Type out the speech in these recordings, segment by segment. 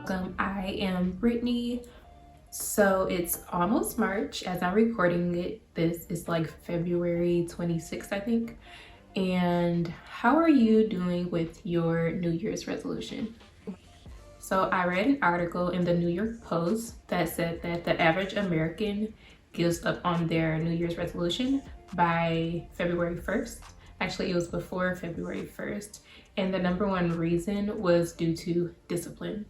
Welcome, I am Brittany. So it's almost March as I'm recording it. This is like February 26th, I think. And how are you doing with your New Year's resolution? So I read an article in the New York Post that said that the average American gives up on their New Year's resolution by February 1st. Actually, it was before February 1st. And the number one reason was due to discipline.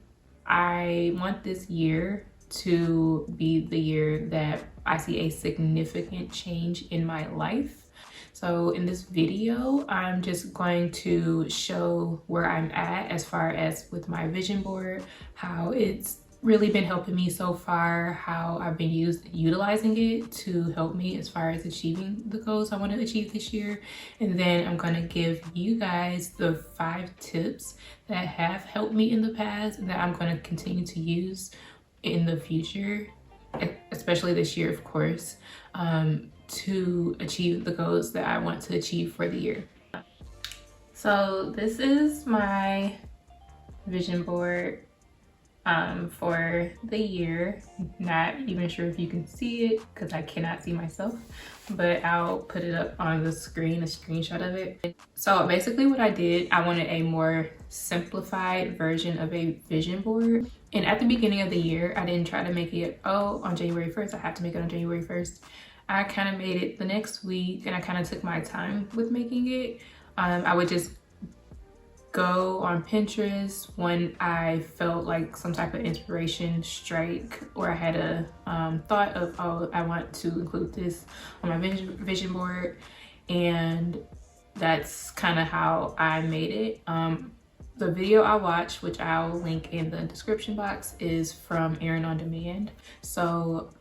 I want this year to be the year that I see a significant change in my life. So in this video, I'm just going to show where I'm at as far as with my vision board, how it's really been helping me so far, how I've been utilizing it to help me as far as achieving the goals I want to achieve this year. And then I'm going to give you guys the 5 tips that have helped me in the past and that I'm going to continue to use in the future, especially this year, of course, to achieve the goals that I want to achieve for the year. So this is my vision board for the year. Not even sure if you can see it because I cannot see myself, but I'll put it up on the screen, a screenshot of it. So basically what I did, I wanted a more simplified version of a vision board. And at the beginning of the year, I didn't try to make it, oh, on January 1st, I have to make it on January 1st. I kind of made it the next week and I kind of took my time with making it. I would just go on Pinterest when I felt like some type of inspiration strike, or I had a thought of, oh, I want to include this on my vision board, and that's kind of how I made it. The video I watched, which I'll link in the description box, is from Erin on Demand. So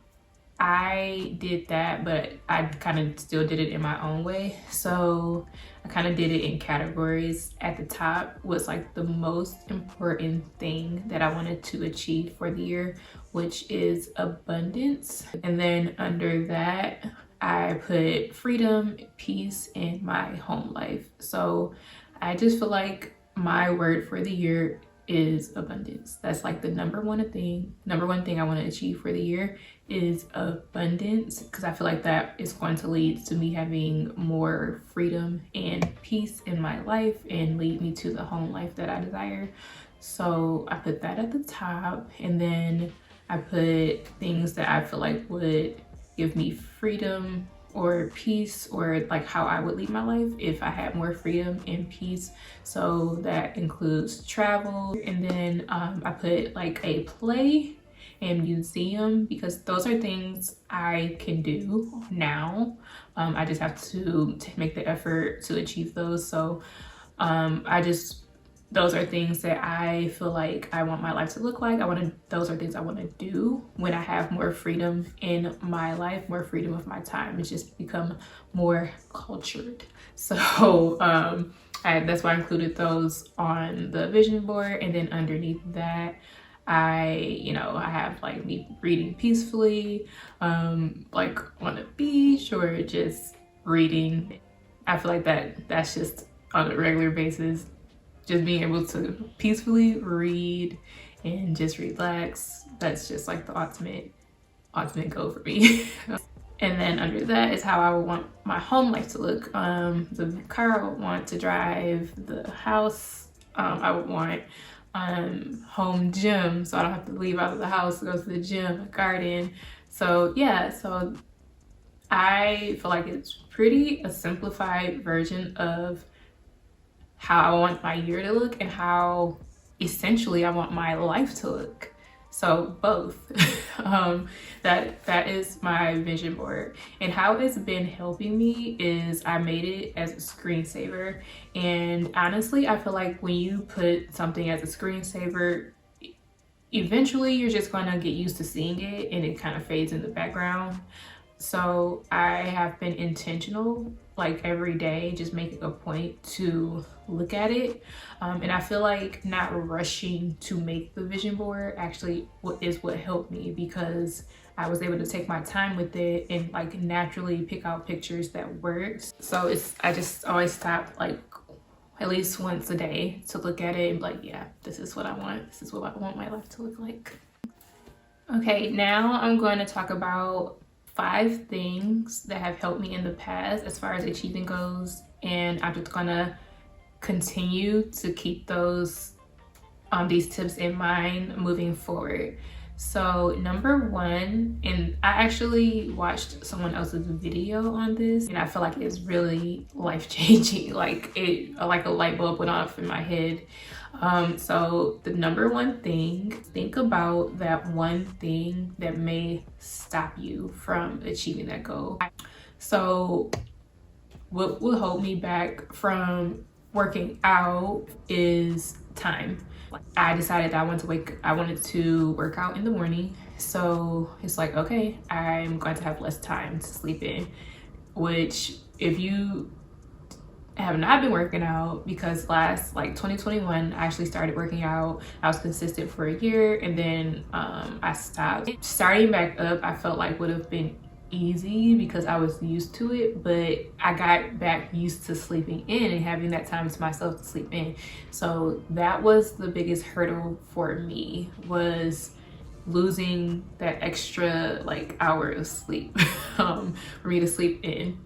I did that, but I kind of still did it in my own way. So I kind of did it in categories. At the top was like the most important thing that I wanted to achieve for the year, which is abundance. And then under that, I put freedom, peace, and my home life. So I just feel like my word for the year is abundance. That's like the number one thing I want to achieve for the year is abundance, because I feel like that is going to lead to me having more freedom and peace in my life and lead me to the home life that I desire. So I put that at the top, and then I put things that I feel like would give me freedom or peace, or like how I would lead my life if I had more freedom and peace. So that includes travel. And then I put like a play and museum, because those are things I can do now. I just have to make the effort to achieve those. So those are things that I feel like I want my life to look like. Those are things I want to do when I have more freedom in my life, more freedom of my time. It's just become more cultured. So that's why I included those on the vision board. And then underneath that, I have like me reading peacefully, like on a beach, or just reading. I feel like that's just on a regular basis. Just being able to peacefully read and just relax. That's just like the ultimate goal for me. And then under that is how I would want my home life to look. The car I would want to drive, the house I would want, home gym, so I don't have to leave out of the house to go to the gym, a garden. So yeah, so I feel like it's a simplified version of how I want my year to look and how essentially I want my life to look. So both. That is my vision board. And how it's been helping me is I made it as a screensaver. And honestly, I feel like when you put something as a screensaver, eventually you're just going to get used to seeing it and it kind of fades in the background. So I have been intentional, like every day, just making a point to look at it. And I feel like not rushing to make the vision board actually is what helped me, because I was able to take my time with it and like naturally pick out pictures that worked. So I just always stop like at least once a day to look at it and be like, yeah, this is what I want. This is what I want my life to look like. Okay, now I'm going to talk about 5 things that have helped me in the past as far as achieving goals, and I'm just gonna continue to keep these tips in mind moving forward. So number 1, and I actually watched someone else's video on this, and I feel like it's really life-changing. Like a light bulb went off in my head. So the number 1 thing, think about that one thing that may stop you from achieving that goal. So what will hold me back from working out is time. I decided that I wanted to work out in the morning. So it's like, okay, I'm going to have less time to sleep in, which if you have not been working out, because last 2021 I actually started working out. I was consistent for a year, and then I stopped. Starting back up I felt like would have been easy because I was used to it, but I got back used to sleeping in and having that time to myself to sleep in. So that was the biggest hurdle for me, was losing that extra hour of sleep for me to sleep in.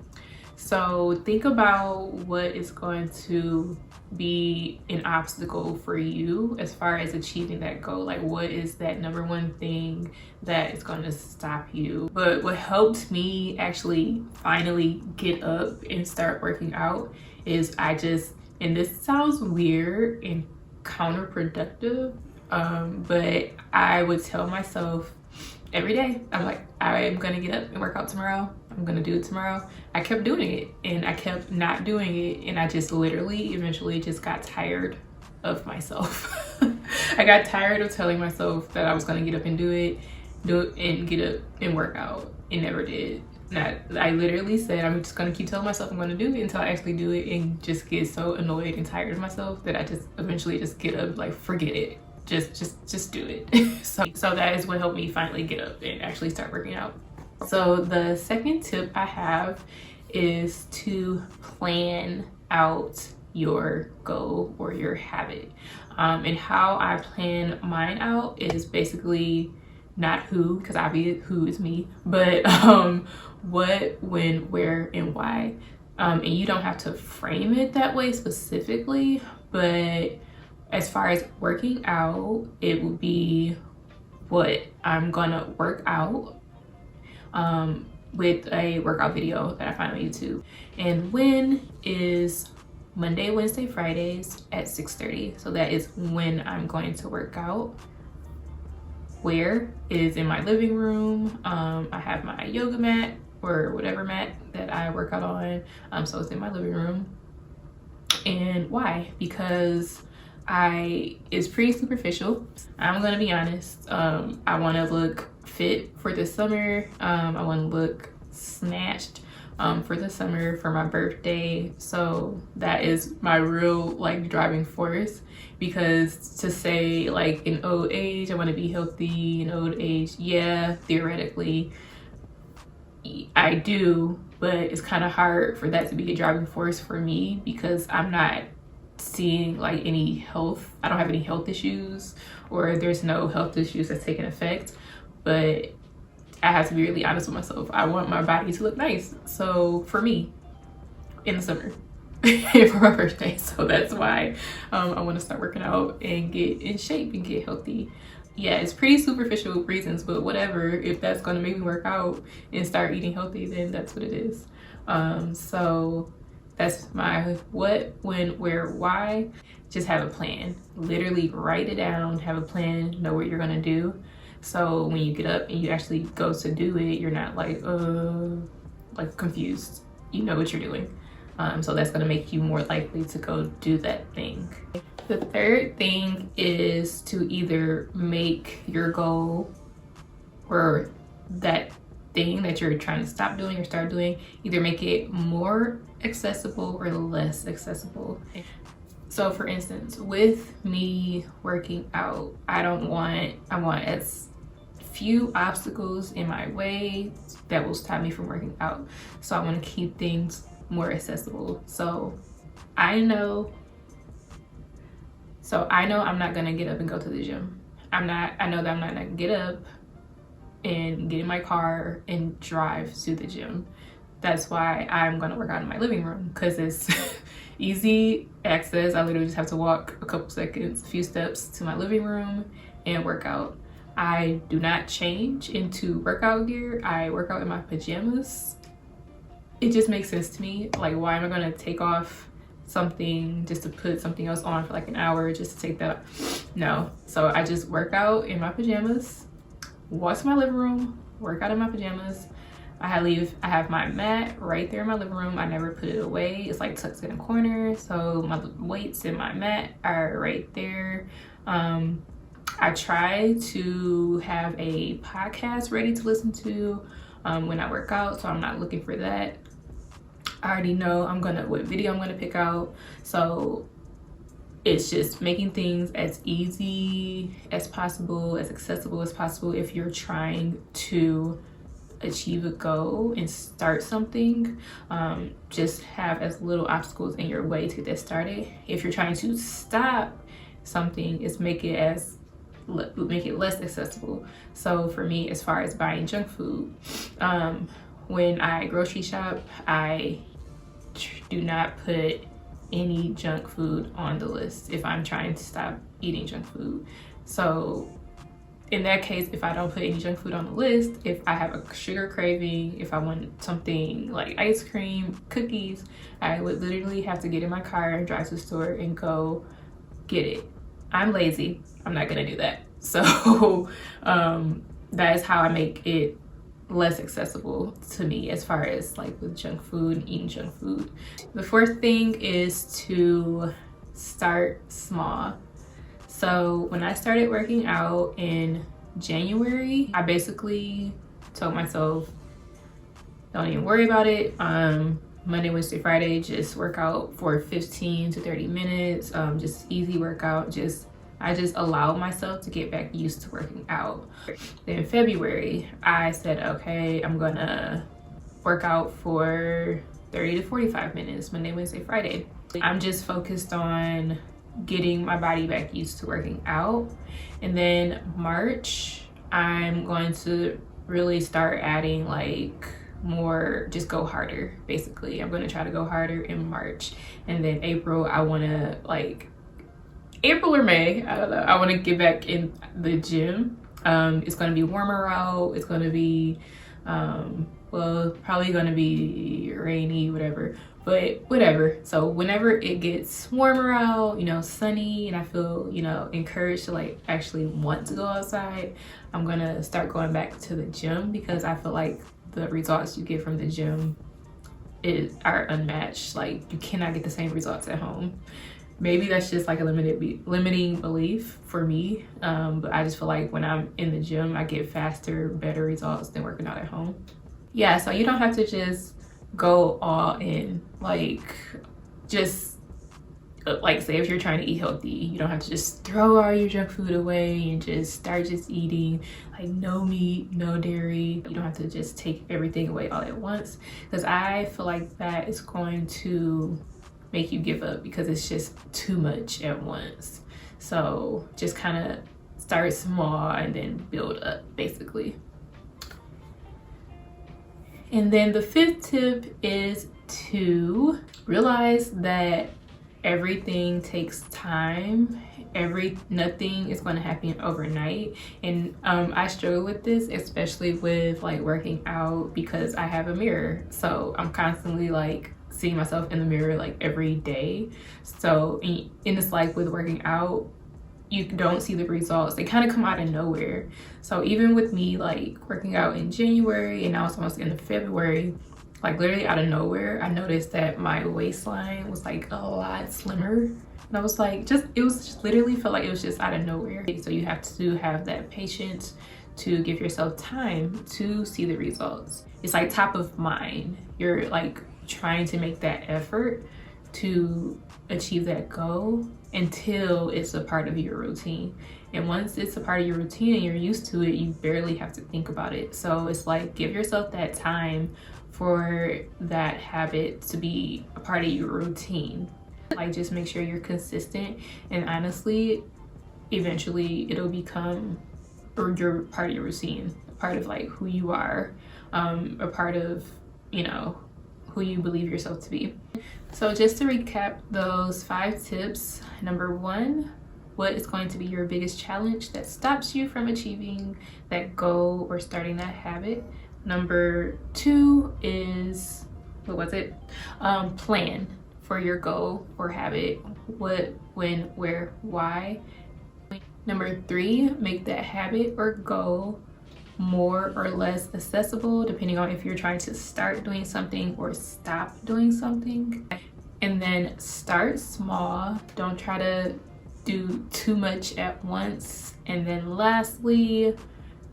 So think about what is going to be an obstacle for you as far as achieving that goal. Like, what is that number 1 thing that is going to stop you? But what helped me actually finally get up and start working out is and this sounds weird and counterproductive, but I would tell myself every day, I'm like, I am gonna get up and work out tomorrow. I'm gonna do it tomorrow. I kept doing it and I kept not doing it, and I just literally eventually just got tired of myself. I got tired of telling myself that I was gonna get up and do it and get up and work out, and never did. I literally said I'm just gonna keep telling myself I'm gonna do it until I actually do it, and just get so annoyed and tired of myself that I just eventually just get up, like, forget it. Just do it. so that is what helped me finally get up and actually start working out. So the second tip I have is to plan out your goal or your habit. And how I plan mine out is basically not who, because obviously who is me, but what, when, where, and why. And you don't have to frame it that way specifically, but as far as working out, it would be what I'm gonna work out with a workout video that I find on YouTube. And when is Monday, Wednesday, Fridays at 6:30. So that is when I'm going to work out. Where is in my living room. I have my yoga mat or whatever mat that I work out on. So it's in my living room. And why? Because it's pretty superficial. I'm gonna be honest. I want to look fit for the summer. I want to look snatched for the summer for my birthday. So that is my real driving force, because to say in old age I want to be healthy in old age, yeah, theoretically I do, but it's kind of hard for that to be a driving force for me, because I'm not seeing any health. I don't have any health issues, or there's no health issues that's taking effect, but I have to be really honest with myself. I want my body to look nice. So for me, in the summer, for my birthday. So that's why I want to start working out and get in shape and get healthy. Yeah, it's pretty superficial reasons, but whatever. If that's going to make me work out and start eating healthy, then that's what it is. So that's my what, when, where, why. Just have a plan. Literally write it down, have a plan, know what you're gonna do. So when you get up and you actually go to do it, you're not confused. You know what you're doing. So that's gonna make you more likely to go do that thing. The third thing is to either make your goal or that thing that you're trying to stop doing or start doing, either make it more accessible or less accessible. So for instance, with me working out, I want as few obstacles in my way that will stop me from working out. So I want to keep things more accessible. So I know So I know I'm not gonna get up and go to the gym. I know that I'm not gonna get up and get in my car and drive to the gym. That's why I'm gonna work out in my living room, because it's easy access. I literally just have to walk a couple seconds, a few steps to my living room and work out. I do not change into workout gear. I work out in my pajamas. It just makes sense to me. Like, why am I gonna take off something just to put something else on for like an hour just to take that? No. So I just work out in my pajamas, walk to my living room, work out in my pajamas. I have my mat right there in my living room. I never put it away. It's like tucked in a corner. So my weights and my mat are right there. I try to have a podcast ready to listen to when I work out, so I'm not looking for that. I already know what video I'm gonna pick out. So it's just making things as easy as possible, as accessible as possible if you're trying to achieve a goal and start something. Just have as little obstacles in your way to get that started. If you're trying to stop something, it's make it less accessible. So for me, as far as buying junk food, when I grocery shop, I do not put any junk food on the list if I'm trying to stop eating junk food. So in that case, if I don't put any junk food on the list, if I have a sugar craving, if I want something like ice cream, cookies, I would literally have to get in my car and drive to the store and go get it. I'm lazy. I'm not gonna do that. So that is how I make it less accessible to me as far as like with junk food and eating junk food. The fourth thing is to start small. So when I started working out in January, I basically told myself, don't even worry about it. Monday, Wednesday, Friday, just work out for 15 to 30 minutes. Just easy workout. I just allowed myself to get back used to working out. Then in February, I said, okay, I'm gonna work out for 30 to 45 minutes, Monday, Wednesday, Friday. I'm just focused on getting my body back used to working out. And then March, I'm going to really start adding like more, just go harder, basically. I'm going to try to go harder in March. And then April, I want to April or May, I don't know, I want to get back in the gym. It's going to be warmer out. It's going to be, well, probably going to be rainy, whatever. But whatever. So whenever it gets warmer out, sunny, and I feel, encouraged to like actually want to go outside, I'm gonna start going back to the gym, because I feel like the results you get from the gym are unmatched. Like, you cannot get the same results at home. Maybe that's just like a limiting belief for me. But I just feel like when I'm in the gym, I get faster, better results than working out at home. Yeah, so you don't have to just go all in. Like, just like, say if you're trying to eat healthy, you don't have to just throw all your junk food away and just start just eating like no meat, no dairy. You don't have to just take everything away all at once, because I feel like that is going to make you give up, because it's just too much at once. So just kind of start small and then build up, basically. And then the fifth tip is to realize that everything takes time. Nothing is going to happen overnight. And I struggle with this, especially with like working out, because I have a mirror. So I'm constantly like seeing myself in the mirror like every day. So and it's like with working out, you don't see the results. They kind of come out of nowhere. So even with me like working out in January, and now it's almost into February, like literally out of nowhere, I noticed that my waistline was like a lot slimmer. And I was like, it was just literally felt like it was just out of nowhere. So you have to have that patience to give yourself time to see the results. It's like top of mind. You're like trying to make that effort to achieve that goal until it's a part of your routine. And once it's a part of your routine and you're used to it, you barely have to think about it. So it's like, give yourself that time for that habit to be a part of your routine. Like, just make sure you're consistent, and honestly, eventually it'll become your part of your routine, a part of like who you are, a part of, you know, who you believe yourself to be. So just to recap those 5 tips: number 1, what is going to be your biggest challenge that stops you from achieving that goal or starting that habit? Number 2 is, what was it? Plan for your goal or habit. What, when, where, why. Number 3, make that habit or goal more or less accessible depending on if you're trying to start doing something or stop doing something. And then start small. Don't try to do too much at once. And then lastly,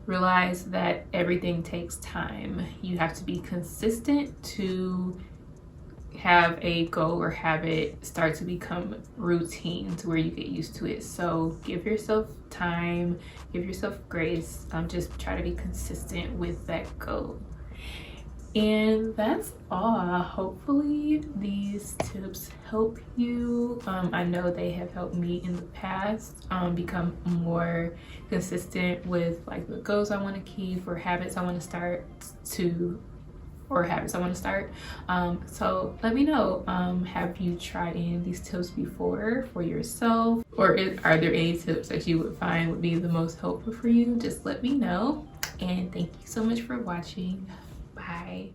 realize that everything takes time. You have to be consistent to have a goal or habit start to become routine to where you get used to it. So give yourself time, give yourself grace. Just try to be consistent with that goal. And that's all. Hopefully these tips help you. I know they have helped me in the past become more consistent with like the goals I want to keep or habits I want to start. So let me know, have you tried any of these tips before for yourself, or are there any tips that you would find would be the most helpful for you? Just let me know. And thank you so much for watching. Bye.